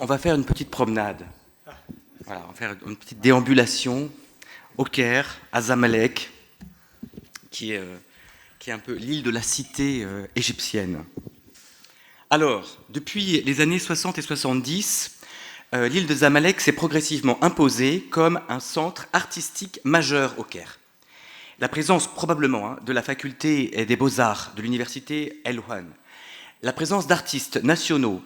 on va faire une petite promenade. Voilà, on va faire une petite déambulation au Caire, à Zamalek, qui est un peu l'île de la cité égyptienne. Alors, depuis les années 60 et 70, l'île de Zamalek s'est progressivement imposée comme un centre artistique majeur au Caire. La présence probablement de la faculté des beaux-arts de l'université El-Ouhan, la présence d'artistes nationaux,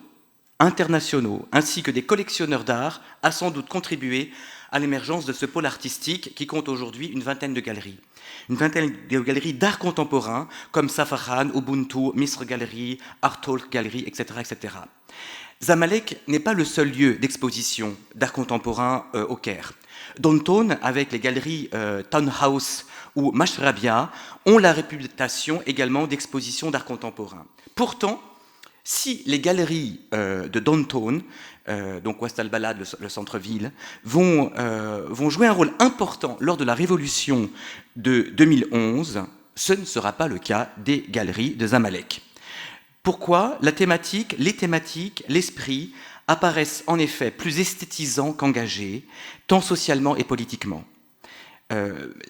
internationaux, ainsi que des collectionneurs d'art a sans doute contribué à l'émergence de ce pôle artistique qui compte aujourd'hui une vingtaine de galeries. Une vingtaine de galeries d'art contemporain comme Safaran, Ubuntu, Misr Gallery, Art Talk Gallery, etc., etc. Zamalek n'est pas le seul lieu d'exposition d'art contemporain au Caire. Downtown, avec les galeries Townhouse ou Mashrabia, ont la réputation également d'exposition d'art contemporain. Pourtant, si les galeries de Downtown, donc Ouest al-Balad, le centre-ville, vont jouer un rôle important lors de la révolution de 2011, ce ne sera pas le cas des galeries de Zamalek. Pourquoi ? Les thématiques, l'esprit apparaissent en effet plus esthétisants qu'engagés, tant socialement et politiquement.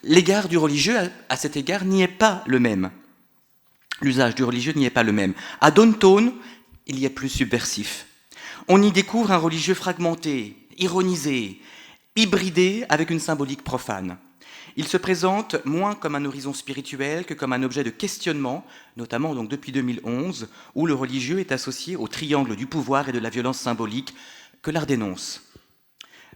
L'égard du religieux, à cet égard, n'y est pas le même. L'usage du religieux n'y est pas le même. À Downtown, il y est plus subversif. On y découvre un religieux fragmenté, ironisé, hybridé avec une symbolique profane. Il se présente moins comme un horizon spirituel que comme un objet de questionnement, notamment donc depuis 2011, où le religieux est associé au triangle du pouvoir et de la violence symbolique que l'art dénonce.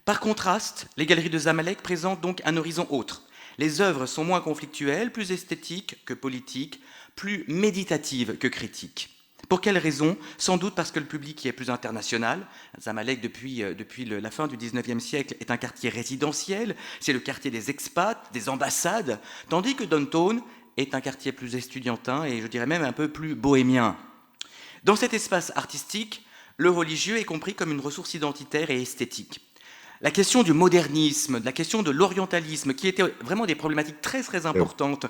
Par contraste, les galeries de Zamalek présentent donc un horizon autre. Les œuvres sont moins conflictuelles, plus esthétiques que politiques, plus méditatives que critiques. Pour quelles raisons ? Sans doute parce que le public y est plus international. Zamalek, depuis la fin du XIXe siècle, est un quartier résidentiel. C'est le quartier des expats, des ambassades, tandis que Downtown est un quartier plus estudiantin et je dirais même un peu plus bohémien. Dans cet espace artistique, le religieux est compris comme une ressource identitaire et esthétique. La question du modernisme, la question de l'orientalisme, qui étaient vraiment des problématiques très très importantes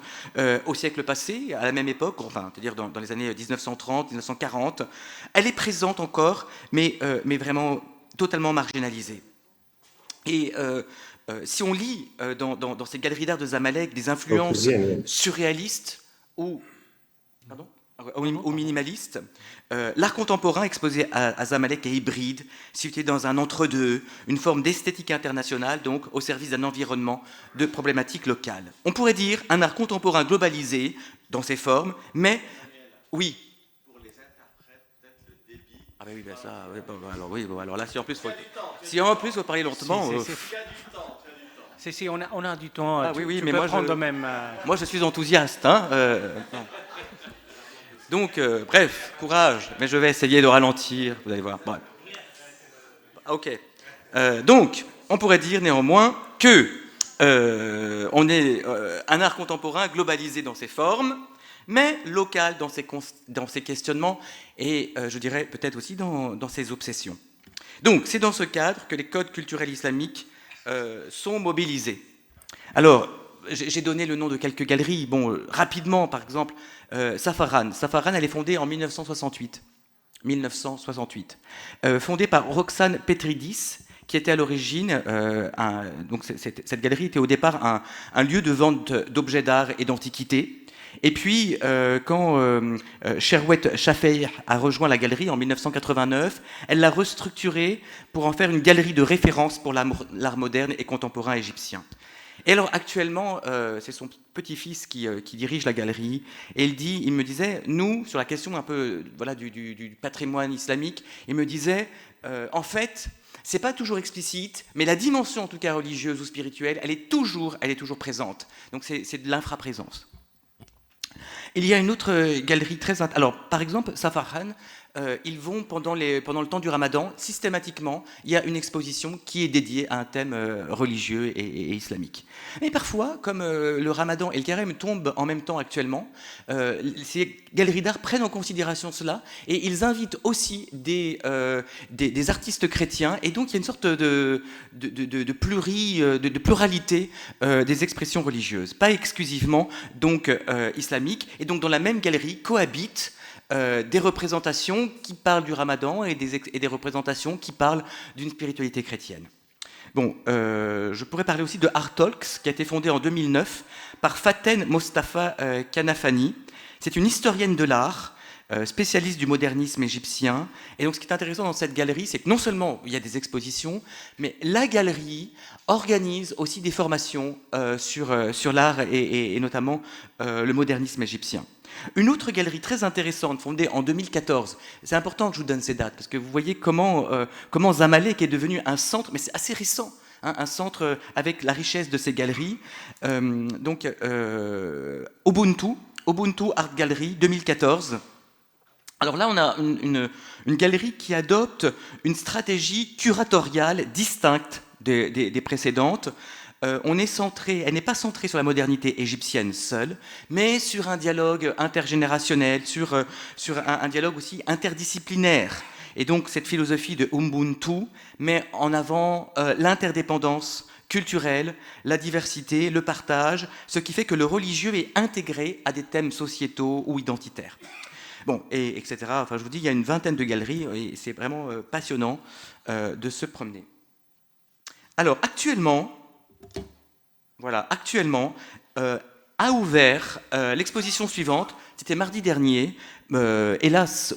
au siècle passé, à la même époque, enfin, c'est-à-dire dans les années 1930, 1940, elle est présente encore, mais vraiment totalement marginalisée. Et si on lit dans ces galeries d'art de Zamalek des influences surréalistes ou minimalistes, l'art contemporain exposé à Zamalek est hybride, situé dans un entre-deux, une forme d'esthétique internationale, donc au service d'un environnement de problématiques locales. On pourrait dire un art contemporain globalisé dans ses formes, mais oui. Pour les interprètes, peut-être le débit. Ah ben oui, ben ça, alors là, si en plus faut parler lentement. Si, on a du temps. Ah, tu mais peux moi, prendre même. Moi, je suis enthousiaste, hein. Donc, bref, courage, mais je vais essayer de ralentir, vous allez voir. Bref. Ok. Donc, on pourrait dire néanmoins que on est un art contemporain globalisé dans ses formes, mais local dans ses questionnements et, je dirais, peut-être aussi dans ses obsessions. Donc, c'est dans ce cadre que les codes culturels islamiques sont mobilisés. Alors, j'ai donné le nom de quelques galeries. Bon, rapidement, par exemple, Safaran. Safaran, elle est fondée en 1968. Fondée par Roxane Petridis, qui était à l'origine, donc cette galerie était au départ un lieu de vente d'objets d'art et d'antiquités. Et puis, quand Sherwet Shafei a rejoint la galerie en 1989, elle l'a restructurée pour en faire une galerie de référence pour l'art moderne et contemporain égyptien. Et alors actuellement, c'est son petit-fils qui dirige la galerie, et il me disait, nous, sur la question un peu du patrimoine islamique, il me disait, en fait, c'est pas toujours explicite, mais la dimension en tout cas religieuse ou spirituelle, elle est toujours présente. Donc c'est de l'infraprésence. Il y a une autre galerie très... Alors, par exemple, Safaran, ils vont, pendant le temps du Ramadan, systématiquement, il y a une exposition qui est dédiée à un thème religieux et islamique. Mais parfois, comme le Ramadan et le Carême tombent en même temps actuellement, ces galeries d'art prennent en considération cela et ils invitent aussi des artistes chrétiens, et donc il y a une sorte de pluralité des expressions religieuses, pas exclusivement donc islamiques, et donc dans la même galerie cohabitent des représentations qui parlent du Ramadan et des représentations qui parlent d'une spiritualité chrétienne. Bon, je pourrais parler aussi de Art Talks, qui a été fondée en 2009 par Faten Mostafa Kanafani. C'est une historienne de l'art, spécialiste du modernisme égyptien. Et donc, ce qui est intéressant dans cette galerie, c'est que non seulement il y a des expositions, mais la galerie organise aussi des formations sur l'art et notamment le modernisme égyptien. Une autre galerie très intéressante, fondée en 2014, c'est important que je vous donne ces dates, parce que vous voyez comment Zamalek est devenu un centre, mais c'est assez récent, hein, un centre avec la richesse de ces galeries. Ubuntu Art Gallery 2014. Alors là, on a une galerie qui adopte une stratégie curatoriale distincte des précédentes. Elle n'est pas centrée sur la modernité égyptienne seule, mais sur un dialogue intergénérationnel, sur un dialogue aussi interdisciplinaire. Et donc cette philosophie de Ubuntu met en avant l'interdépendance culturelle, la diversité, le partage, ce qui fait que le religieux est intégré à des thèmes sociétaux ou identitaires. Bon, et etc. Enfin, je vous dis, il y a une vingtaine de galeries et c'est vraiment passionnant de se promener. Alors, actuellement, a ouvert l'exposition suivante. C'était mardi dernier. Hélas,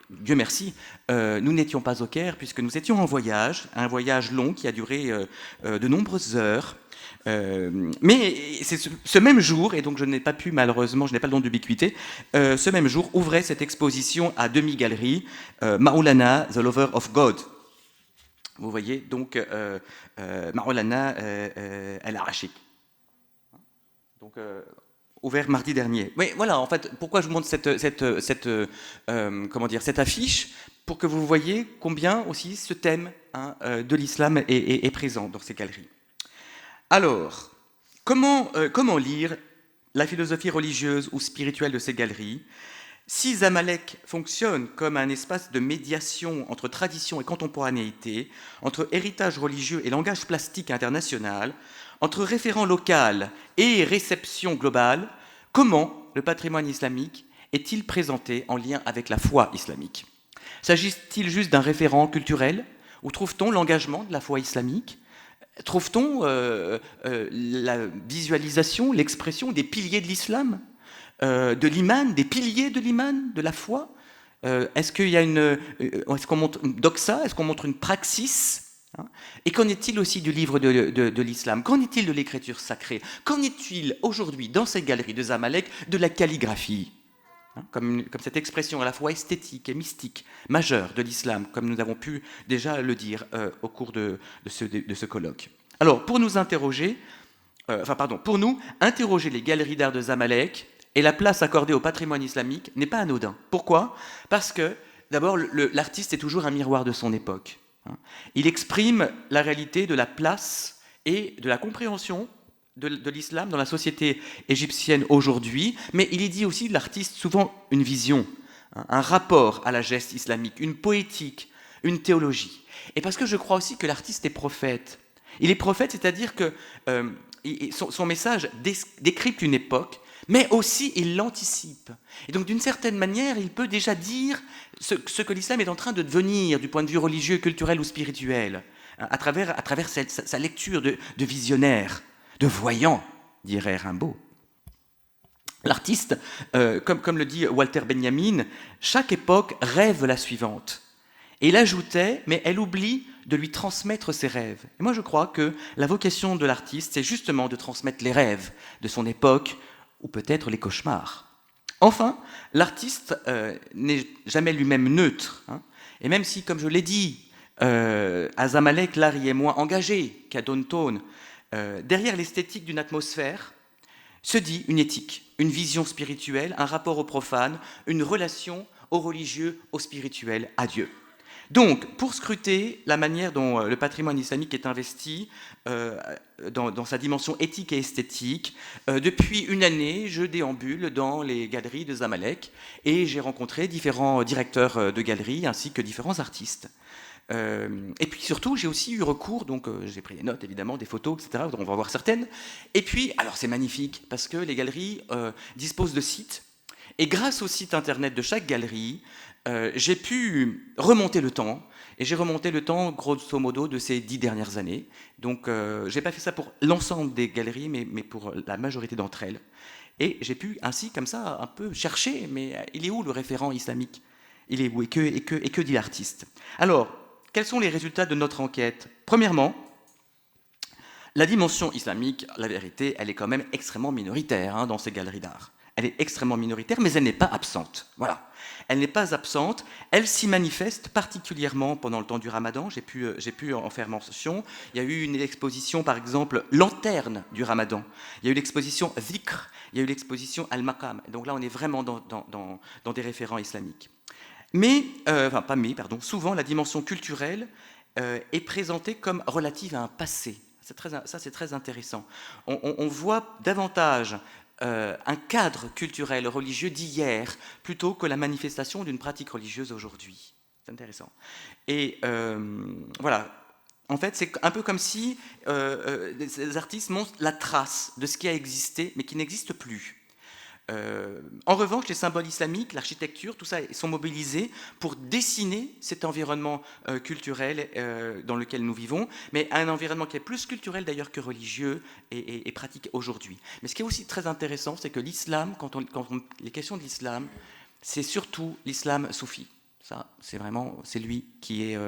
Dieu merci, nous n'étions pas au Caire puisque nous étions en voyage, un voyage long qui a duré de nombreuses heures. Mais c'est ce même jour, et donc je n'ai pas pu malheureusement, je n'ai pas le don d'ubiquité, ce même jour ouvrait cette exposition à demi-galerie, Maulana, The Lover of God. Vous voyez, donc Maulana El-Arachik. Donc ouvert mardi dernier. Mais voilà, en fait, pourquoi je vous montre cette affiche, pour que vous voyez combien aussi ce thème de l'islam est présent dans ces galeries. Alors, comment lire la philosophie religieuse ou spirituelle de ces galeries? Si Zamalek fonctionne comme un espace de médiation entre tradition et contemporanéité, entre héritage religieux et langage plastique international, entre référent local et réception globale, comment le patrimoine islamique est-il présenté en lien avec la foi islamique? S'agit-il juste d'un référent culturel? Où trouve-t-on l'engagement de la foi islamique? Trouve-t-on la visualisation, l'expression des piliers de l'islam, de l'iman, des piliers de l'iman, de la foi? Est-ce qu'on montre une doxa? Est-ce qu'on montre une praxis? Et qu'en est-il aussi du livre de l'islam? Qu'en est-il de l'écriture sacrée? Qu'en est-il aujourd'hui dans ces galeries de Zamalek de la calligraphie? Comme cette expression à la fois esthétique et mystique majeure de l'islam, comme nous avons pu déjà le dire au cours de ce colloque. Alors, pour nous interroger les galeries d'art de Zamalek et la place accordée au patrimoine islamique n'est pas anodin. Pourquoi? Parce que, d'abord, l'artiste est toujours un miroir de son époque. Il exprime la réalité de la place et de la compréhension de l'islam dans la société égyptienne aujourd'hui, mais il y dit aussi de l'artiste souvent une vision, un rapport à la geste islamique, une poétique, une théologie. Et parce que je crois aussi que l'artiste est prophète. Il est prophète, c'est-à-dire que son message décrypte une époque, mais aussi il l'anticipe. Et donc d'une certaine manière, il peut déjà dire ce que l'islam est en train de devenir du point de vue religieux, culturel ou spirituel, à travers sa lecture de visionnaire, de voyant, dirait Rimbaud. L'artiste, comme le dit Walter Benjamin, chaque époque rêve la suivante. Et il ajoutait, mais elle oublie de lui transmettre ses rêves. Et moi je crois que la vocation de l'artiste, c'est justement de transmettre les rêves de son époque, ou peut-être les cauchemars. Enfin, l'artiste n'est jamais lui-même neutre. Et même si, comme je l'ai dit, à Zamalek, l'art y est moins engagé qu'à Downtown, derrière l'esthétique d'une atmosphère se dit une éthique, une vision spirituelle, un rapport au profane, une relation au religieux, au spirituel, à Dieu. Donc, pour scruter la manière dont le patrimoine islamique est investi dans sa dimension éthique et esthétique, depuis une année, je déambule dans les galeries de Zamalek et j'ai rencontré différents directeurs de galeries ainsi que différents artistes. Et puis surtout, j'ai aussi eu recours, donc j'ai pris des notes évidemment, des photos, etc. On va voir certaines. Et puis, alors c'est magnifique parce que les galeries disposent de sites. Et grâce au site internet de chaque galerie, j'ai pu remonter le temps. Et j'ai remonté le temps, grosso modo, de ces 10 dernières années. Donc, je n'ai pas fait ça pour l'ensemble des galeries, mais pour la majorité d'entre elles. Et j'ai pu ainsi, comme ça, un peu chercher, mais il est où le référent islamique? Il est où? Et que dit l'artiste? Alors, quels sont les résultats de notre enquête? Premièrement, la dimension islamique, la vérité, elle est quand même extrêmement minoritaire dans ces galeries d'art. Elle est extrêmement minoritaire, mais elle n'est pas absente. Voilà. Elle n'est pas absente, elle s'y manifeste particulièrement pendant le temps du Ramadan. J'ai pu en faire mention. Il y a eu une exposition, par exemple, lanterne du Ramadan. Il y a eu l'exposition Zikr, il y a eu l'exposition Al-Maqam. Donc là, on est vraiment dans des référents islamiques. Souvent, la dimension culturelle est présentée comme relative à un passé. Ça, c'est très intéressant. On voit davantage un cadre culturel religieux d'hier plutôt que la manifestation d'une pratique religieuse aujourd'hui. C'est intéressant. Et voilà. En fait, c'est un peu comme si les artistes montrent la trace de ce qui a existé, mais qui n'existe plus. En revanche, les symboles islamiques, l'architecture, tout ça, ils sont mobilisés pour dessiner cet environnement culturel dans lequel nous vivons, mais un environnement qui est plus culturel d'ailleurs que religieux et pratique aujourd'hui. Mais ce qui est aussi très intéressant, c'est que l'islam, les questions de l'islam, c'est surtout l'islam soufi. Ça, c'est lui qui est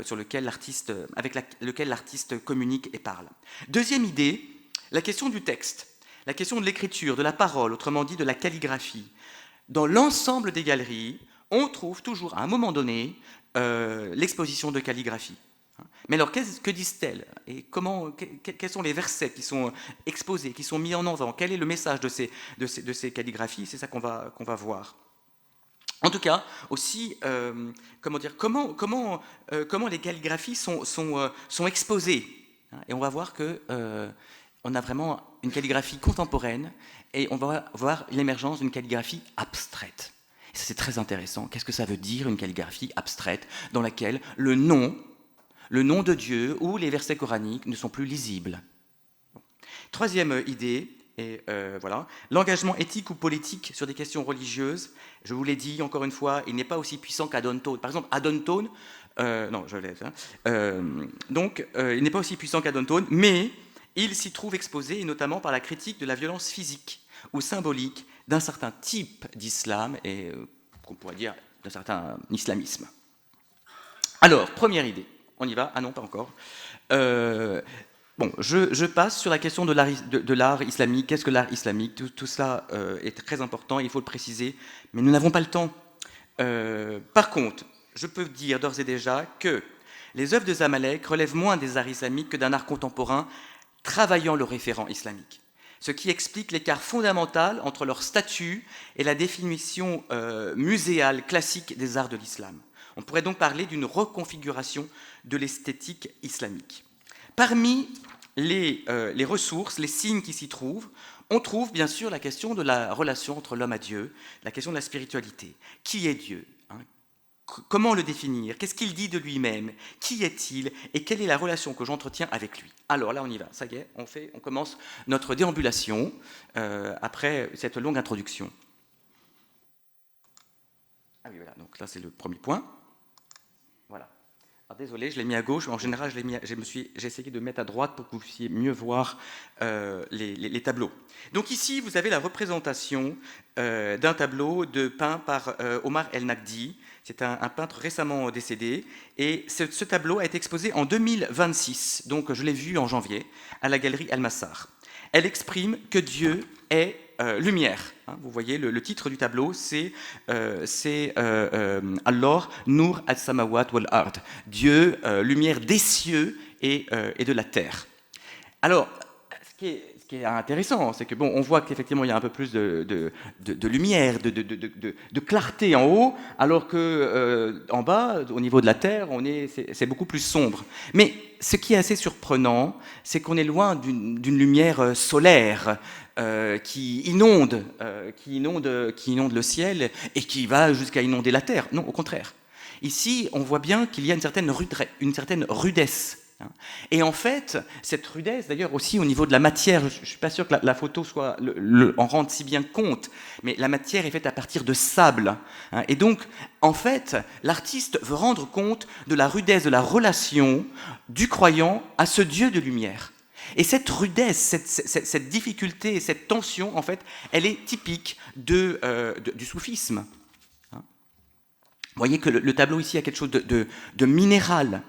sur lequel l'artiste, avec lequel l'artiste communique et parle. Deuxième idée, la question du texte. La question de l'écriture, de la parole, autrement dit de la calligraphie. Dans l'ensemble des galeries, on trouve toujours à un moment donné l'exposition de calligraphie. Mais alors, que disent-elles? Et quels sont les versets qui sont exposés, qui sont mis en avant? Quel est le message de ces calligraphies? C'est ça qu'on va voir. En tout cas, aussi, comment les calligraphies sont exposées. Et on va voir que on a vraiment une calligraphie contemporaine et on va voir l'émergence d'une calligraphie abstraite. Et ça, c'est très intéressant. Qu'est-ce que ça veut dire, une calligraphie abstraite dans laquelle le nom de Dieu ou les versets coraniques ne sont plus lisibles? Troisième idée, voilà, l'engagement éthique ou politique sur des questions religieuses. Je vous l'ai dit, encore une fois, il n'est pas aussi puissant qu'Adon-Tone. Par exemple, Adon-Tone, il n'est pas aussi puissant qu'Adon-Tone, mais il s'y trouve exposé, et notamment par la critique de la violence physique ou symbolique d'un certain type d'islam, et qu'on pourrait dire d'un certain islamisme. Alors, première idée. On y va? Ah non, pas encore. Je passe sur la question de l'art islamique. Qu'est-ce que l'art islamique? Tout cela est très important, il faut le préciser, mais nous n'avons pas le temps. Par contre, je peux dire d'ores et déjà que les œuvres de Zamalek relèvent moins des arts islamiques que d'un art contemporain travaillant le référent islamique, ce qui explique l'écart fondamental entre leur statut et la définition muséale classique des arts de l'islam. On pourrait donc parler d'une reconfiguration de l'esthétique islamique. Parmi les ressources, les signes qui s'y trouvent, on trouve bien sûr la question de la relation entre l'homme et Dieu, la question de la spiritualité. Qui est Dieu? Comment le définir? Qu'est-ce qu'il dit de lui-même? Qui est-il? Et quelle est la relation que j'entretiens avec lui? Alors là, on y va. Ça y est, on commence notre déambulation après cette longue introduction. Ah oui, voilà. Donc là, c'est le premier point. Voilà. Alors, désolé, je l'ai mis à gauche. En général, j'ai essayé de mettre à droite pour que vous puissiez mieux voir les tableaux. Donc ici, vous avez la représentation d'un tableau peint par Omar El-Naqdi. C'est un peintre récemment décédé, et ce tableau a été exposé en 2026, donc je l'ai vu en janvier, à la galerie Al-Massar. Elle exprime que Dieu est lumière. Vous voyez, le titre du tableau, c'est Allah, Nur al-Samawat wal-Ard. Dieu, lumière des cieux et de la terre. Alors, ce qui est intéressant, c'est que on voit qu'effectivement il y a un peu plus de lumière, de clarté en haut, alors que en bas, au niveau de la terre, c'est beaucoup plus sombre. Mais ce qui est assez surprenant, c'est qu'on est loin d'une lumière solaire qui inonde le ciel et qui va jusqu'à inonder la terre. Non, au contraire. Ici, on voit bien qu'il y a une certaine rudesse. Et en fait, cette rudesse, d'ailleurs aussi au niveau de la matière, je ne suis pas sûr que la photo en rende si bien compte, mais la matière est faite à partir de sable. Et donc, en fait, l'artiste veut rendre compte de la rudesse de la relation du croyant à ce Dieu de lumière. Et cette rudesse, cette difficulté, cette tension, en fait, elle est typique du soufisme. Vous voyez que le tableau ici a quelque chose de minéral,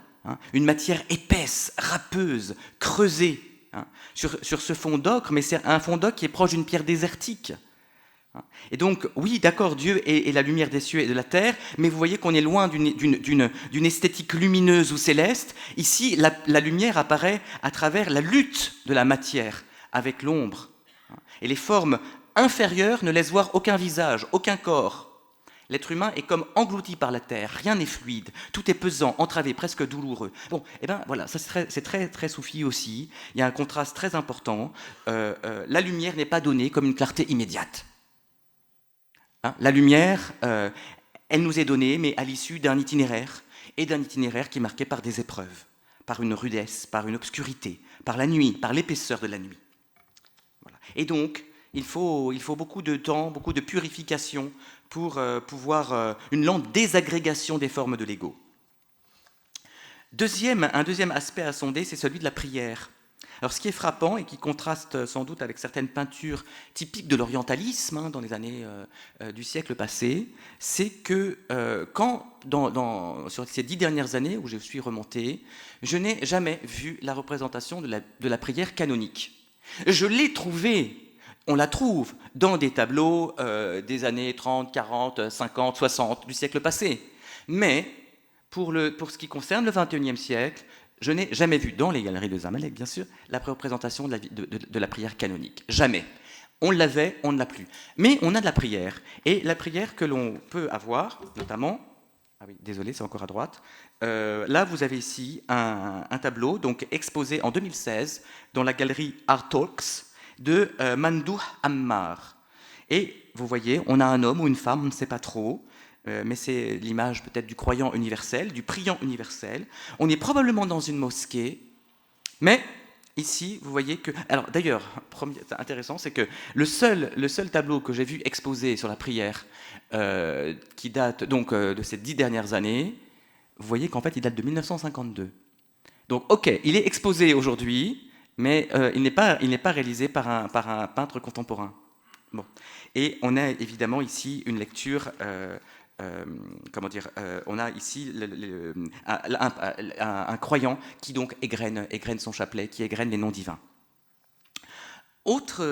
une matière épaisse, râpeuse, creusée, sur ce fond d'ocre, mais c'est un fond d'ocre qui est proche d'une pierre désertique. Et donc, oui, d'accord, Dieu est la lumière des cieux et de la terre, mais vous voyez qu'on est loin d'une esthétique lumineuse ou céleste. Ici, la lumière apparaît à travers la lutte de la matière avec l'ombre. Et les formes inférieures ne laissent voir aucun visage, aucun corps. L'être humain est comme englouti par la terre, rien n'est fluide, tout est pesant, entravé, presque douloureux. Bon, et bien voilà, ça c'est très, très soufi aussi. Il y a un contraste très important. La lumière n'est pas donnée comme une clarté immédiate. La lumière, elle nous est donnée, mais à l'issue d'un itinéraire, et d'un itinéraire qui est marqué par des épreuves, par une rudesse, par une obscurité, par la nuit, par l'épaisseur de la nuit. Voilà. Et donc, il faut beaucoup de temps, beaucoup de purification pour pouvoir une lente désagrégation des formes de l'ego. Un deuxième aspect à sonder, c'est celui de la prière. Alors, ce qui est frappant et qui contraste sans doute avec certaines peintures typiques de l'orientalisme dans les années du siècle passé, c'est que sur ces 10 dernières années où je suis remonté, je n'ai jamais vu la représentation de la prière canonique. Je l'ai trouvée. On la trouve dans des tableaux des années 30, 40, 50, 60 du siècle passé. Mais pour ce qui concerne le XXIe siècle, je n'ai jamais vu, dans les galeries de Zamalek bien sûr, la représentation de la prière canonique. Jamais. On l'avait, on ne l'a plus. Mais on a de la prière. Et la prière que l'on peut avoir, notamment... Ah oui, désolé, c'est encore à droite. Là, vous avez ici un tableau donc exposé en 2016 dans la galerie Art Talks, de Mandouh Ammar. Et vous voyez, on a un homme ou une femme, on ne sait pas trop, mais c'est l'image peut-être du croyant universel, du priant universel. On est probablement dans une mosquée, mais ici, vous voyez que... Alors d'ailleurs, intéressant, c'est que le seul tableau que j'ai vu exposé sur la prière, qui date donc de ces 10 dernières années, vous voyez qu'en fait, il date de 1952. Donc, ok, il est exposé aujourd'hui, mais il n'est pas réalisé par un peintre contemporain. Bon. Et on a évidemment ici une lecture, on a ici un croyant qui donc égrène son chapelet, qui égrène les noms divins. Autre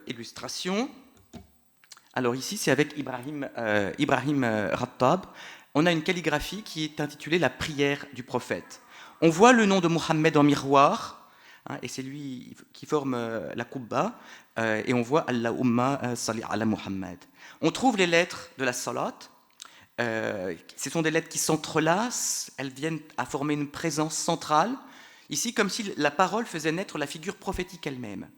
illustration, alors ici c'est avec Ibrahim Rattab, on a une calligraphie qui est intitulée « La prière du prophète ». On voit le nom de Mohammed en miroir, et c'est lui qui forme la Qubba, et on voit « Allahumma salli ala Muhammad ». On trouve les lettres de la salat, ce sont des lettres qui s'entrelacent, elles viennent à former une présence centrale, ici comme si la parole faisait naître la figure prophétique elle-même.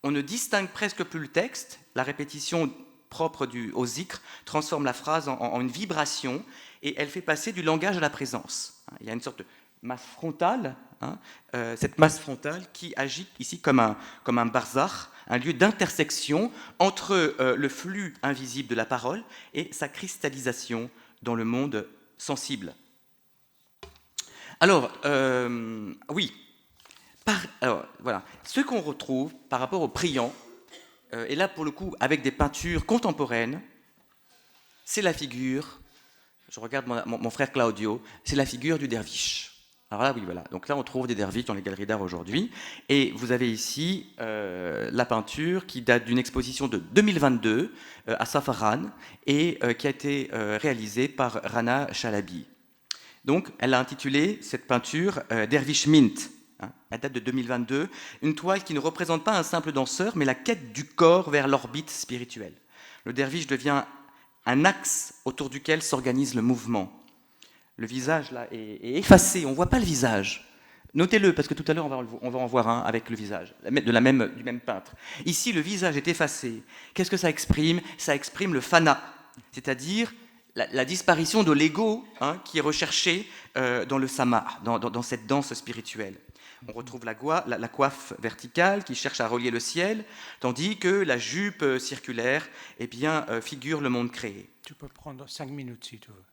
On ne distingue presque plus le texte, la répétition propre au zikr transforme la phrase en une vibration, et elle fait passer du langage à la présence. Il y a une sorte de masse frontale, cette masse frontale qui agit ici comme un barzakh, un lieu d'intersection entre le flux invisible de la parole et sa cristallisation dans le monde sensible. Alors, oui, voilà, ce qu'on retrouve par rapport aux priants, et là pour le coup avec des peintures contemporaines, c'est la figure, je regarde mon frère Claudio, c'est la figure du derviche. Alors là, oui, voilà. Donc là, on trouve des derviches dans les galeries d'art aujourd'hui. Et vous avez ici la peinture qui date d'une exposition de 2022 à Safaran et qui a été réalisée par Rana Chalabi. Donc, elle a intitulé cette peinture Dervish Mint. Elle date de 2022. Une toile qui ne représente pas un simple danseur, mais la quête du corps vers l'orbite spirituelle. Le derviche devient un axe autour duquel s'organise le mouvement. Le visage là est effacé, on ne voit pas le visage. Notez-le, parce que tout à l'heure on va en voir un avec le visage, du même peintre. Ici, le visage est effacé. Qu'est-ce que ça exprime ? Ça exprime le fana, c'est-à-dire la disparition de l'ego qui est recherché dans le samar, dans cette danse spirituelle. On retrouve la coiffe verticale qui cherche à relier le ciel, tandis que la jupe circulaire figure le monde créé. Tu peux prendre 5 minutes si tu veux.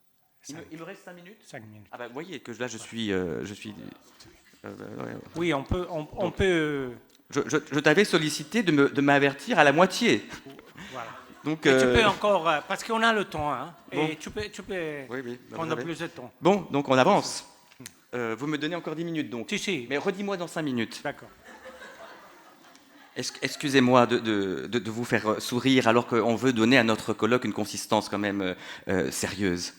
Il me reste 5 minutes ? 5 minutes. Ah bah, vous voyez que là je suis... Oui, on peut... Je t'avais sollicité de m'avertir à la moitié. Voilà. Donc, tu peux encore... parce qu'on a le temps, bon. et tu peux oui, prendre plus de temps. Bon, donc on avance. Vous me donnez encore 10 minutes, donc. Si. Mais redis-moi dans 5 minutes. D'accord. Excusez-moi de vous faire sourire alors qu'on veut donner à notre colloque une consistance quand même sérieuse.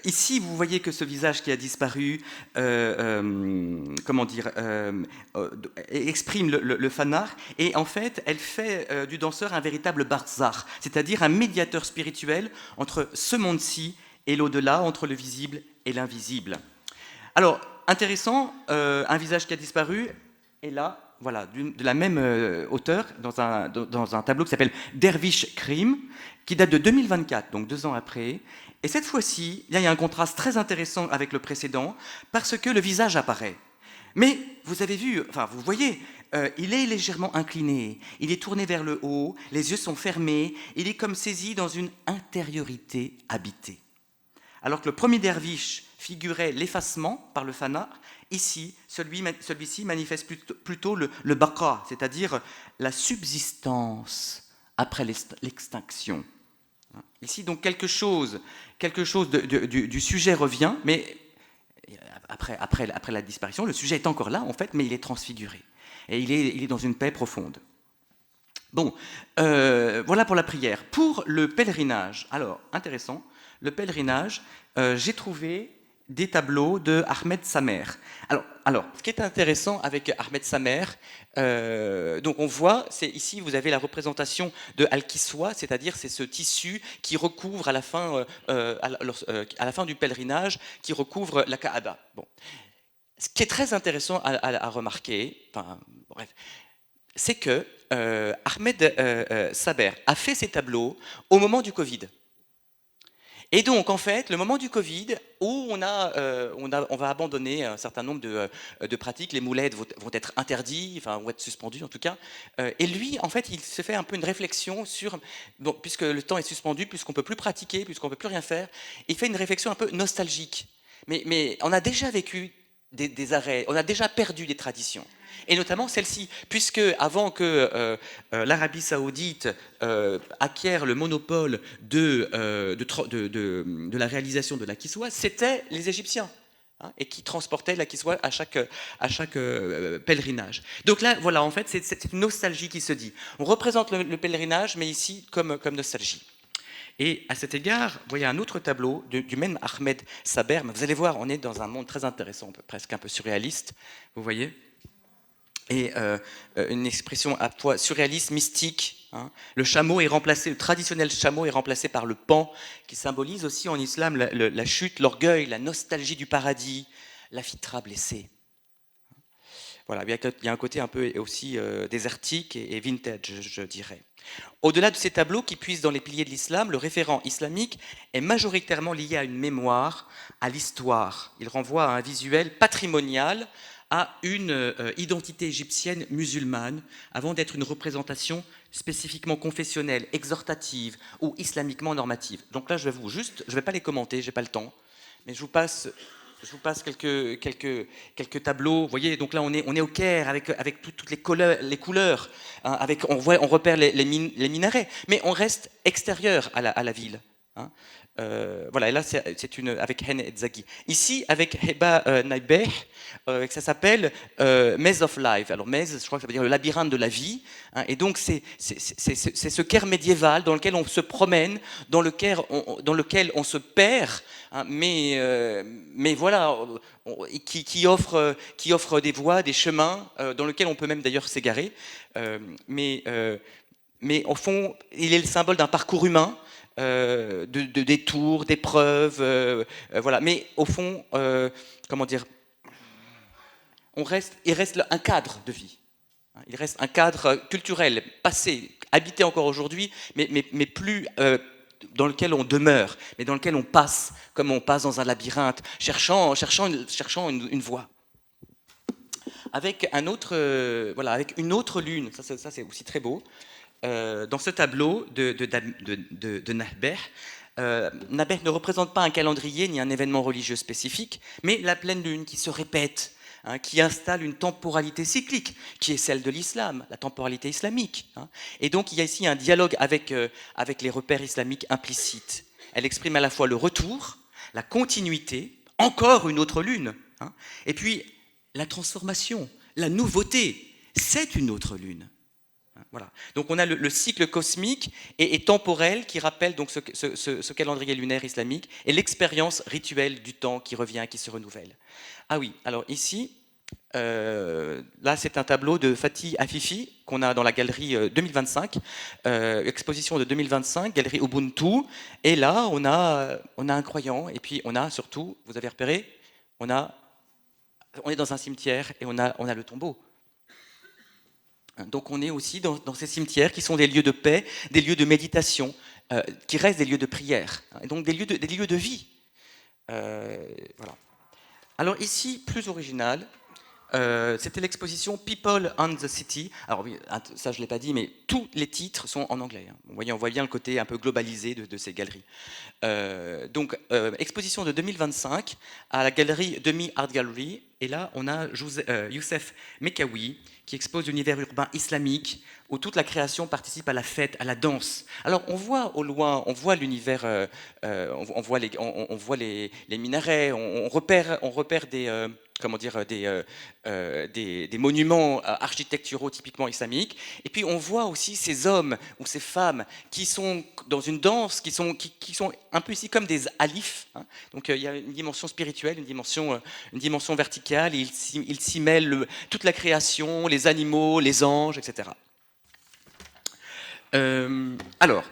Ici, vous voyez que ce visage qui a disparu, exprime le fanar, et en fait, elle fait du danseur un véritable barzar, c'est-à-dire un médiateur spirituel entre ce monde-ci et l'au-delà, entre le visible et l'invisible. Alors, intéressant, un visage qui a disparu, et là, voilà, de la même auteur, dans un tableau qui s'appelle Dervish Krim, qui date de 2024, donc 2 ans après. Et cette fois-ci, il y a un contraste très intéressant avec le précédent, parce que le visage apparaît. Mais vous avez vu, vous voyez, il est légèrement incliné, il est tourné vers le haut, les yeux sont fermés, il est comme saisi dans une intériorité habitée. Alors que le premier derviche figurait l'effacement par le fanar, ici, celui-ci manifeste plutôt le baqa, c'est-à-dire la subsistance après l'extinction. Ici, donc, quelque chose du sujet revient, mais après la disparition, le sujet est encore là, en fait, mais il est transfiguré. Et il est dans une paix profonde. Bon, voilà pour la prière. Pour le pèlerinage, alors, intéressant, le pèlerinage, j'ai trouvé des tableaux de Ahmed Samer. Alors, ce qui est intéressant avec Ahmed Samer, donc on voit, ici vous avez la représentation de Al-Kiswa, c'est-à-dire c'est ce tissu qui recouvre à la fin du pèlerinage, qui recouvre la Kaaba. Bon. Ce qui est très intéressant à remarquer, c'est que Ahmed Samer a fait ces tableaux au moment du Covid. Et donc, en fait, le moment du Covid, où on va abandonner un certain nombre de pratiques, les moulettes vont être interdits, vont être suspendus en tout cas, et lui, en fait, il se fait un peu une réflexion sur, bon, puisque le temps est suspendu, puisqu'on ne peut plus pratiquer, puisqu'on ne peut plus rien faire, il fait une réflexion un peu nostalgique. Mais on a déjà vécu des arrêts, on a déjà perdu des traditions. Et notamment celle-ci, puisque avant que l'Arabie Saoudite acquiert le monopole de la réalisation de la kiswa, c'était les Égyptiens, et qui transportaient la kiswa à chaque pèlerinage. Donc là, voilà, en fait, c'est une nostalgie qui se dit. On représente le pèlerinage, mais ici comme nostalgie. Et à cet égard, vous voyez un autre tableau du même Ahmed Samer, mais vous allez voir, on est dans un monde très intéressant, presque un peu surréaliste, vous voyez, et une expression à la fois surréaliste, mystique. Le chameau est remplacé, le traditionnel chameau est remplacé par le pan, qui symbolise aussi en islam la chute, l'orgueil, la nostalgie du paradis, la fitra blessée. Voilà, il y a un côté un peu aussi désertique et vintage, je dirais. Au-delà de ces tableaux qui puisent dans les piliers de l'islam, le référent islamique est majoritairement lié à une mémoire, à l'histoire. Il renvoie à un visuel patrimonial, à une identité égyptienne musulmane, avant d'être une représentation spécifiquement confessionnelle, exhortative ou islamiquement normative. Donc là, je ne vais pas les commenter, j'ai pas le temps, mais je vous passe quelques tableaux. Vous voyez, donc là on est au Caire avec toutes les couleurs, on repère les minarets, mais on reste extérieur à la ville. Voilà, et là c'est une avec Hen Etzagi. Ici avec Heba Naibeh, ça s'appelle Maze of Life. Alors Maze, je crois que ça veut dire le labyrinthe de la vie. Et donc c'est ce Caire médiéval dans lequel on se promène, dans lequel on se perd, mais voilà, qui offre des voies, des chemins dans lesquels on peut même d'ailleurs s'égarer. Mais au fond, il est le symbole d'un parcours humain. De détours, d'épreuves, voilà. Mais au fond, comment dire, il reste un cadre de vie. Il reste un cadre culturel, passé, habité encore aujourd'hui, mais plus dans lequel on demeure, mais dans lequel on passe, comme on passe dans un labyrinthe, cherchant une voie. Avec avec une autre lune, ça c'est aussi très beau. Dans ce tableau de Nahbeh, Nahbeh ne représente pas un calendrier ni un événement religieux spécifique, mais la pleine lune qui se répète, qui installe une temporalité cyclique, qui est celle de l'islam, la temporalité islamique. Et donc il y a ici un dialogue avec les repères islamiques implicites. Elle exprime à la fois le retour, la continuité, encore une autre lune, et puis la transformation, la nouveauté, c'est une autre lune. Voilà. Donc on a le cycle cosmique et temporel qui rappelle donc ce calendrier lunaire islamique et l'expérience rituelle du temps qui revient, qui se renouvelle. Ah oui, alors ici, là c'est un tableau de Fatih Afifi qu'on a dans la galerie 2025, exposition de 2025, galerie Ubuntu, et là on a un croyant, et puis on a surtout, vous avez repéré, on est dans un cimetière et on a le tombeau. Donc on est aussi dans ces cimetières qui sont des lieux de paix, des lieux de méditation, qui restent des lieux de prière, et donc des lieux de vie. Voilà. Alors ici, plus original, c'était l'exposition People and the City. Alors oui, ça je ne l'ai pas dit, mais tous les titres sont en anglais. On voit bien le côté un peu globalisé de ces galeries. Donc, exposition de 2025 à la galerie Demi Art Gallery. Et là, on a Youssef Mekawi qui expose l'univers urbain islamique où toute la création participe à la fête, à la danse. Alors, on voit au loin, on voit l'univers, on voit les minarets, on repère des monuments architecturaux typiquement islamiques. Et puis on voit aussi ces hommes ou ces femmes qui sont dans une danse, qui sont un peu ici comme des alifs. Donc il y a une dimension spirituelle, une dimension verticale. Et il s'y mêle toute la création, les animaux, les anges, etc. Alors,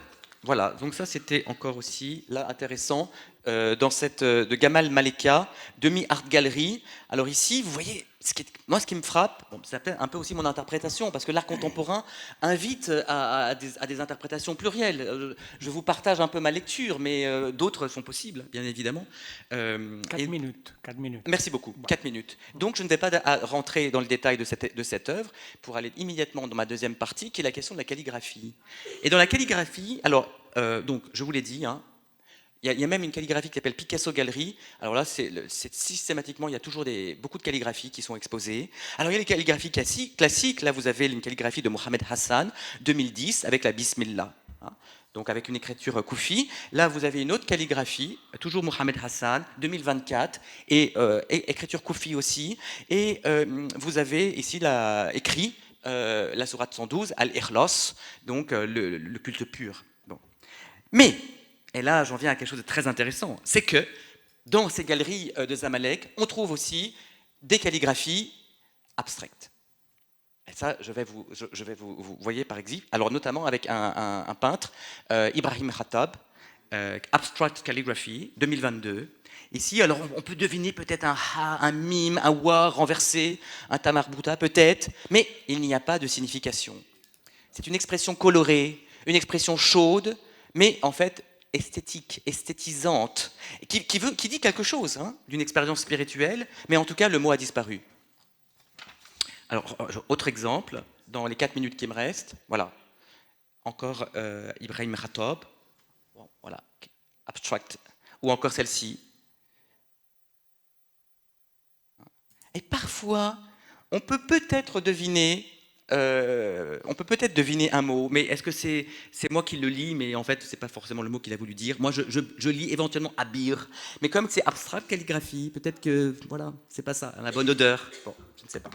voilà, donc ça c'était encore aussi là intéressant dans cette de Gamal Maleka, Demi Art Gallery. Alors ici, vous voyez, ce qui me frappe, c'est un peu aussi mon interprétation, parce que l'art contemporain invite à des interprétations plurielles. Je vous partage un peu ma lecture, mais d'autres sont possibles, bien évidemment. 4 minutes. Merci beaucoup, 4 minutes. Donc je ne vais pas rentrer dans le détail de cette œuvre pour aller immédiatement dans ma deuxième partie, qui est la question de la calligraphie. Et dans la calligraphie, alors, donc je vous l'ai dit, il y a même une calligraphie qui s'appelle Picasso Galerie. Alors là, c'est systématiquement, il y a toujours beaucoup de calligraphies qui sont exposées. Alors il y a les calligraphies classiques. Là, vous avez une calligraphie de Mohamed Hassan, 2010, avec la Bismillah. Donc avec une écriture koufi. Là, vous avez une autre calligraphie, toujours Mohamed Hassan, 2024, et écriture koufi aussi. Et vous avez ici écrit la sourate 112, Al-Ikhlas, donc le culte pur. Bon. Mais et là, j'en viens à quelque chose de très intéressant, c'est que dans ces galeries de Zamalek, on trouve aussi des calligraphies abstraites. Et ça, je vais vous voyez par exemple, alors notamment avec un peintre, Ibrahim Khattab, Abstract Calligraphy, 2022. Ici, alors on peut deviner peut-être un ha, un mime, un wa renversé, un tamarbouta peut-être, mais il n'y a pas de signification. C'est une expression colorée, une expression chaude, mais en fait esthétique, esthétisante, qui dit quelque chose d'une expérience spirituelle, mais en tout cas le mot a disparu. Alors, autre exemple, dans les 4 minutes qui me restent, voilà, encore Ibrahim Khattab, bon, voilà, abstract, ou encore celle-ci. Et parfois, on peut peut-être deviner un mot, mais est-ce que c'est moi qui le lis, mais en fait, c'est pas forcément le mot qu'il a voulu dire. Moi, je lis éventuellement Abir, mais comme c'est abstract calligraphie, peut-être que, voilà, c'est pas ça, la bonne odeur. Bon, je ne sais pas.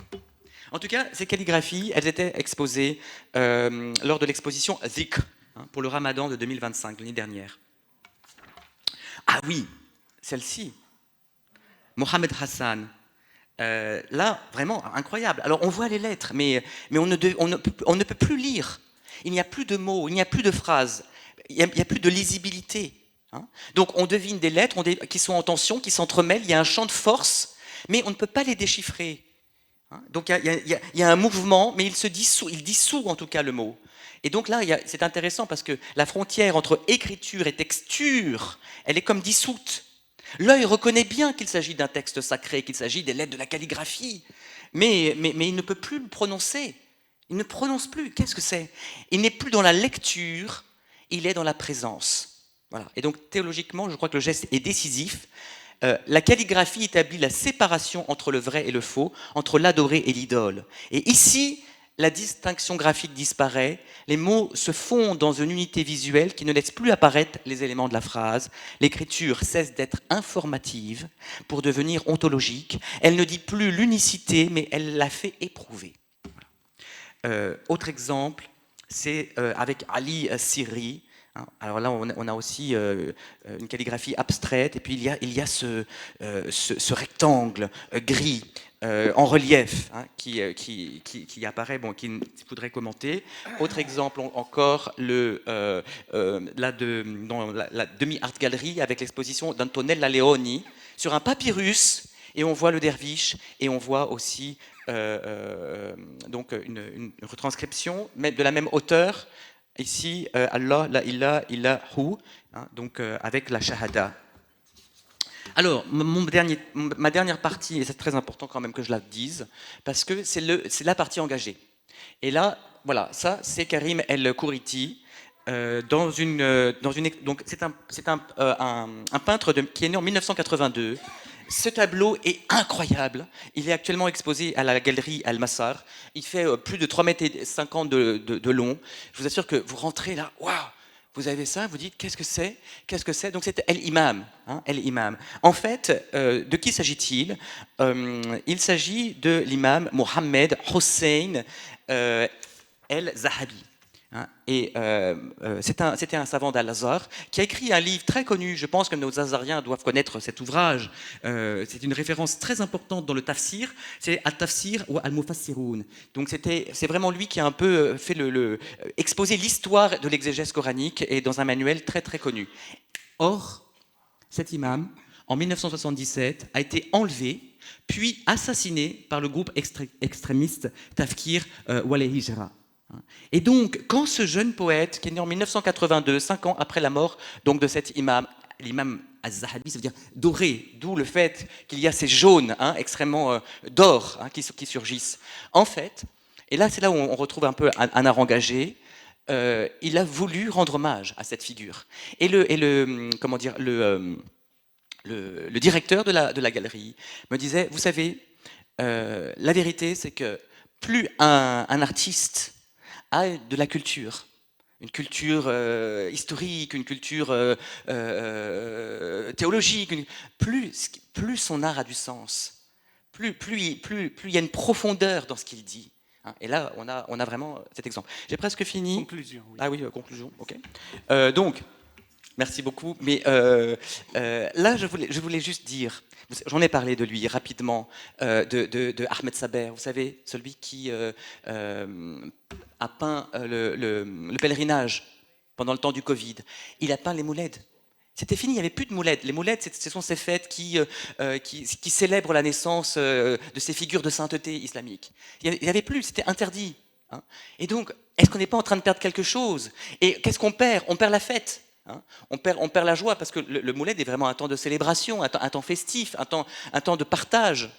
En tout cas, ces calligraphies, elles étaient exposées lors de l'exposition Zikr, pour le Ramadan de 2025, l'année dernière. Ah oui, celle-ci, Mohamed Hassan. Là, vraiment incroyable. Alors, on voit les lettres, mais on ne peut plus lire. Il n'y a plus de mots, il n'y a plus de phrases, il n'y a plus de lisibilité. Donc, on devine des lettres qui sont en tension, qui s'entremêlent, il y a un champ de force, mais on ne peut pas les déchiffrer. Donc, il y a un mouvement, mais il dissout en tout cas le mot. Et donc là, c'est intéressant parce que la frontière entre écriture et texture, elle est comme dissoute. L'œil reconnaît bien qu'il s'agit d'un texte sacré, qu'il s'agit des lettres de la calligraphie, mais il ne peut plus le prononcer. Il ne prononce plus. Qu'est-ce que c'est? Il n'est plus dans la lecture, il est dans la présence. Voilà. Et donc théologiquement, je crois que le geste est décisif. La calligraphie établit la séparation entre le vrai et le faux, entre l'adoré et l'idole. Et ici, la distinction graphique disparaît, les mots se fondent dans une unité visuelle qui ne laisse plus apparaître les éléments de la phrase. L'écriture cesse d'être informative pour devenir ontologique. Elle ne dit plus l'unicité, mais elle la fait éprouver. Autre exemple, c'est avec Ali Sirri. Alors là, on a aussi une calligraphie abstraite, et puis il y a ce rectangle gris en relief qui apparaît, qu'il faudrait commenter. Autre exemple encore, dans la demi-art gallery avec l'exposition d'Antonella Leoni sur un papyrus, et on voit le derviche, et on voit aussi donc une retranscription de la même auteur. Ici, Allah, la ilaha illahu, donc avec la shahada. Alors, ma dernière partie, et c'est très important quand même que je la dise, parce que c'est la partie engagée. Et là, voilà, ça, c'est Karim El-Kouriti, donc c'est un peintre qui est né en 1982. Ce tableau est incroyable. Il est actuellement exposé à la galerie Al-Massar. Il fait plus de 3,50 m de long. Je vous assure que vous rentrez là, waouh, vous avez ça, vous dites qu'est-ce que c'est? Qu'est-ce que c'est? Donc c'est El-Imam. El-Imam. En fait, de qui s'agit-il? Il s'agit de l'imam Mohammed Hossein El-Zahabi. Et c'était un savant d'Al-Azhar qui a écrit un livre très connu. Je pense que nos Azhariens doivent connaître cet ouvrage. C'est une référence très importante dans le tafsir. C'est Al-Tafsir ou Al-Mufassiroun. Donc c'est vraiment lui qui a un peu fait exposer l'histoire de l'exégèse coranique, et dans un manuel très très connu. Or, cet imam, en 1977, a été enlevé puis assassiné par le groupe extrémiste Tafkir wal Hijra. Et donc, quand ce jeune poète, qui est né en 1982, 5 ans après la mort donc, de cet imam, l'imam Az-Zahabi, ça veut dire doré, d'où le fait qu'il y a ces jaunes extrêmement d'or qui surgissent. En fait, et là c'est là où on retrouve un peu un art engagé, il a voulu rendre hommage à cette figure. Et le directeur de la galerie me disait, vous savez, la vérité c'est que plus un artiste a de la culture, une culture historique, une culture théologique, plus son art a du sens, plus il y a une profondeur dans ce qu'il dit. Et là, on a vraiment cet exemple. J'ai presque fini. Conclusion. Oui. Ah oui, conclusion, ok. Donc, merci beaucoup. Mais là, je voulais juste dire, j'en ai parlé de lui rapidement, de Ahmed Saber, vous savez, celui qui a peint le pèlerinage pendant le temps du Covid. Il a peint les mouleds. C'était fini, il n'y avait plus de mouleds. Les mouleds, ce sont ces fêtes qui célèbrent la naissance de ces figures de sainteté islamique. Il n'y avait plus, c'était interdit. Et donc, est-ce qu'on n'est pas en train de perdre quelque chose? Et qu'est-ce qu'on perd? On perd la fête. On perd la joie, parce que le mouled est vraiment un temps de célébration, un temps festif, un temps de partage.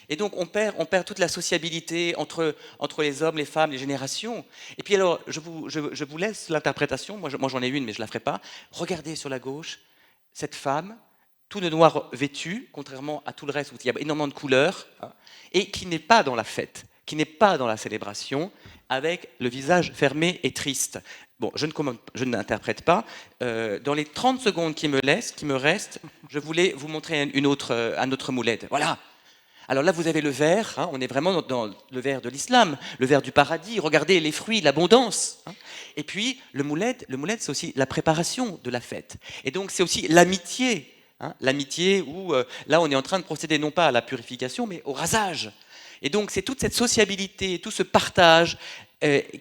Et donc on perd toute la sociabilité entre les hommes, les femmes, les générations. Et puis alors, je vous laisse l'interprétation, moi j'en ai une mais je ne la ferai pas. Regardez sur la gauche, cette femme, tout de noir vêtue, contrairement à tout le reste où il y a énormément de couleurs, et qui n'est pas dans la fête, qui n'est pas dans la célébration, avec le visage fermé et triste. Bon, je n'interprète pas. Dans les 30 secondes qui me restent, je voulais vous montrer un autre mouled. Voilà. Alors là, vous avez le vert, on est vraiment dans le vert de l'islam, le vert du paradis. Regardez les fruits, l'abondance. Et puis, le mouled, c'est aussi la préparation de la fête. Et donc, c'est aussi l'amitié. L'amitié où, là, on est en train de procéder non pas à la purification, mais au rasage. Et donc, c'est toute cette sociabilité, tout ce partage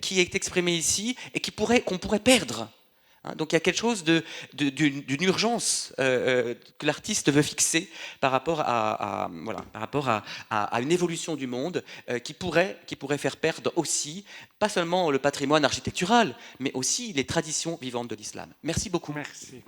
qui est exprimé ici et qu'on pourrait perdre Donc il y a quelque chose d'une urgence que l'artiste veut fixer par rapport à une évolution du monde qui pourrait faire perdre aussi, pas seulement le patrimoine architectural, mais aussi les traditions vivantes de l'islam. Merci beaucoup. Merci.